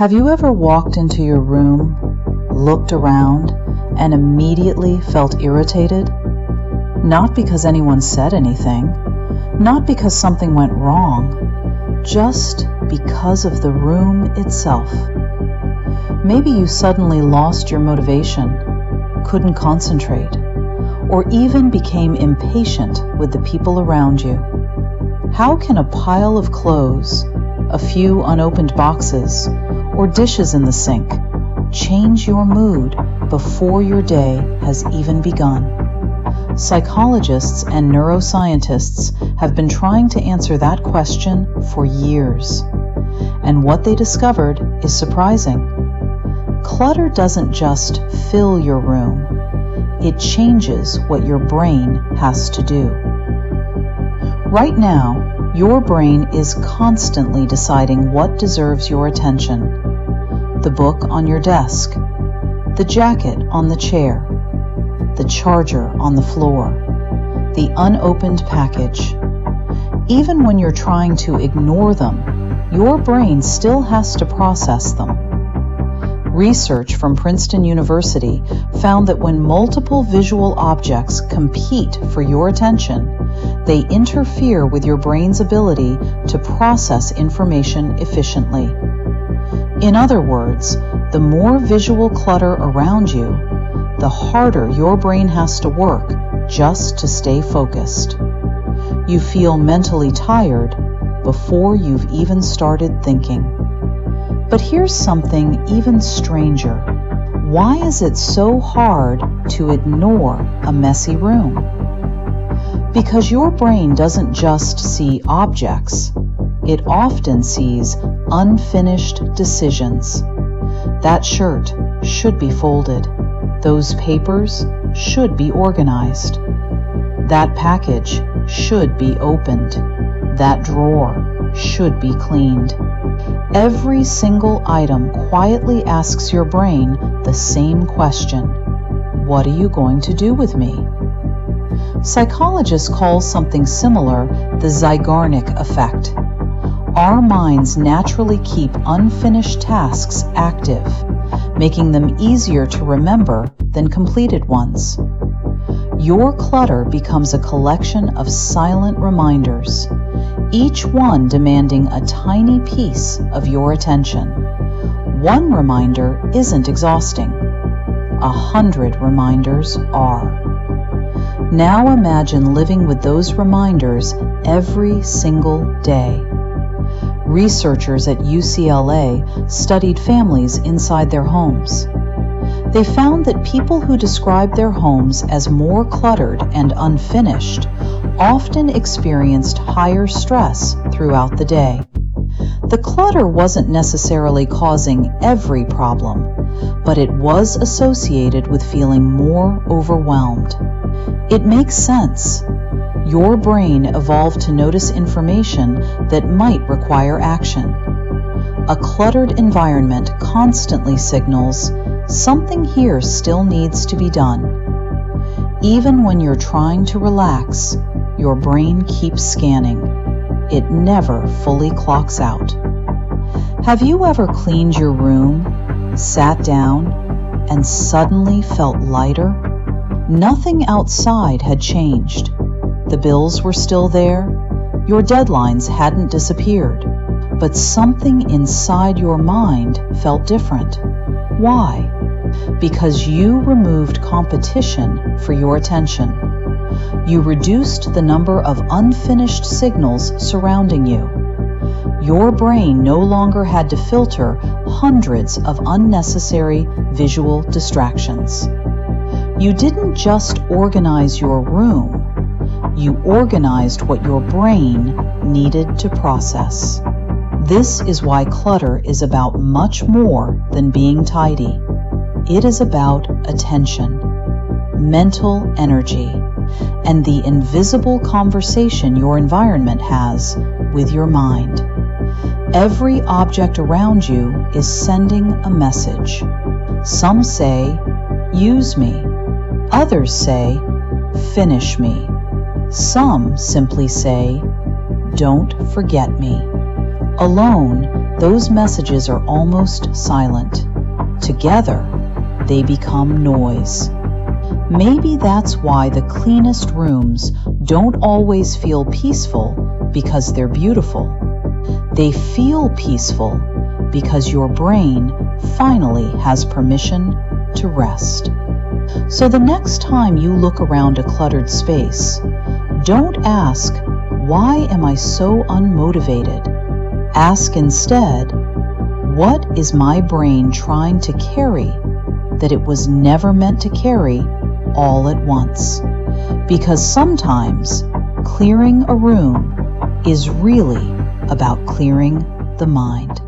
Have you ever walked into your room, looked around, and immediately felt irritated? Not because anyone said anything, not because something went wrong, just because of the room itself. Maybe you suddenly lost your motivation, couldn't concentrate, or even became impatient with the people around you. How can a pile of clothes, a few unopened boxes, or dishes in the sink change your mood before your day has even begun? Psychologists and neuroscientists have been trying to answer that question for years, and what they discovered is surprising. Clutter doesn't just fill your room, it changes what your brain has to do. Right now, your brain is constantly deciding what deserves your attention. The book on your desk, the jacket on the chair, the charger on the floor, the unopened package. Even when you're trying to ignore them, your brain still has to process them. Research from Princeton University found that when multiple visual objects compete for your attention, they interfere with your brain's ability to process information efficiently. In other words, the more visual clutter around you, the harder your brain has to work just to stay focused. You feel mentally tired before you've even started thinking. But here's something even stranger. Why is it so hard to ignore a messy room? Because your brain doesn't just see objects, it often sees unfinished decisions. That shirt should be folded. Those papers should be organized. That package should be opened. That drawer should be cleaned. Every single item quietly asks your brain the same question: what are you going to do with me? Psychologists call something similar the Zeigarnik effect. Our minds naturally keep unfinished tasks active, making them easier to remember than completed ones. Your clutter becomes a collection of silent reminders, each one demanding a tiny piece of your attention. One reminder isn't exhausting. 100 reminders are. Now imagine living with those reminders every single day. Researchers at UCLA studied families inside their homes. They found that people who described their homes as more cluttered and unfinished often experienced higher stress throughout the day. The clutter wasn't necessarily causing every problem, but it was associated with feeling more overwhelmed. It makes sense. Your brain evolved to notice information that might require action. A cluttered environment constantly signals something here still needs to be done. Even when you're trying to relax, your brain keeps scanning. It never fully clocks out. Have you ever cleaned your room, sat down, and suddenly felt lighter? Nothing outside had changed. The bills were still there, your deadlines hadn't disappeared, but something inside your mind felt different. Why? Because you removed competition for your attention. You reduced the number of unfinished signals surrounding you. Your brain no longer had to filter hundreds of unnecessary visual distractions. You didn't just organize your room, you organized what your brain needed to process. This is why clutter is about much more than being tidy. It is about attention, mental energy, and the invisible conversation your environment has with your mind. Every object around you is sending a message. Some say, "Use me." Others say, "Finish me." Some simply say, "Don't forget me." Alone, those messages are almost silent. Together, they become noise. Maybe that's why the cleanest rooms don't always feel peaceful because they're beautiful. They feel peaceful because your brain finally has permission to rest. So the next time you look around a cluttered space, don't ask, "Why am I so unmotivated?" Ask instead, "What is my brain trying to carry that it was never meant to carry all at once?" Because sometimes clearing a room is really about clearing the mind.